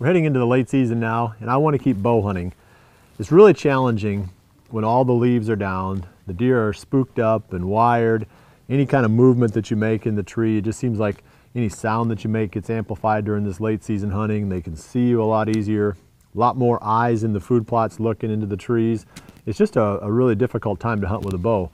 We're heading into the late season now, and I want to keep bow hunting. It's really challenging when all the leaves are down, the deer are spooked up and wired. Any kind of movement that you make in the tree, it just seems like any sound that you make gets amplified during this late season hunting. They can see you a lot easier, a lot more eyes in the food plots looking into the trees. It's just a really difficult time to hunt with a bow.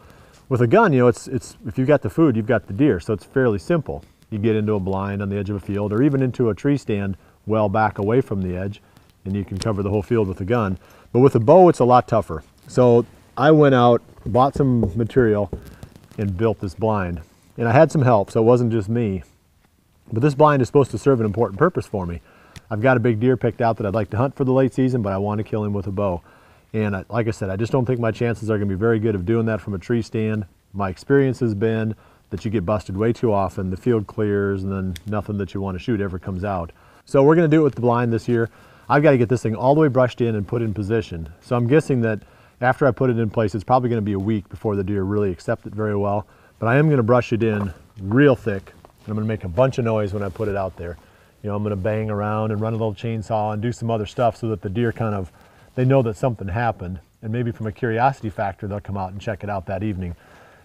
With a gun, you know, it's if you've got the food, you've got the deer, so it's fairly simple. You get into a blind on the edge of a field or even into a tree stand well back away from the edge, and you can cover the whole field with a gun. But with a bow, it's a lot tougher. So I went out, bought some material, and built this blind. And I had some help, so it wasn't just me. But this blind is supposed to serve an important purpose for me. I've got a big deer picked out that I'd like to hunt for the late season, but I want to kill him with a bow. And like I said, I just don't think my chances are going to be very good of doing that from a tree stand. My experience has been that you get busted way too often, the field clears, and then nothing that you want to shoot ever comes out. So we're going to do it with the blind this year. I've got to get this thing all the way brushed in and put in position. So I'm guessing that after I put it in place, it's probably going to be a week before the deer really accept it very well. But I am going to brush it in real thick, and I'm going to make a bunch of noise when I put it out there. You know, I'm going to bang around and run a little chainsaw and do some other stuff so that the deer kind of, they know that something happened. And maybe from a curiosity factor, they'll come out and check it out that evening.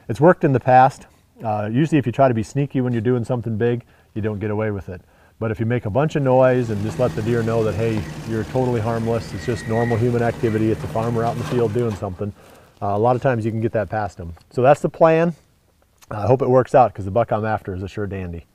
It's worked in the past. Usually if you try to be sneaky when you're doing something big, you don't get away with it. But if you make a bunch of noise and just let the deer know that, hey, you're totally harmless, it's just normal human activity, it's a farmer out in the field doing something, a lot of times you can get that past them. So that's the plan. I hope it works out because the buck I'm after is a sure dandy.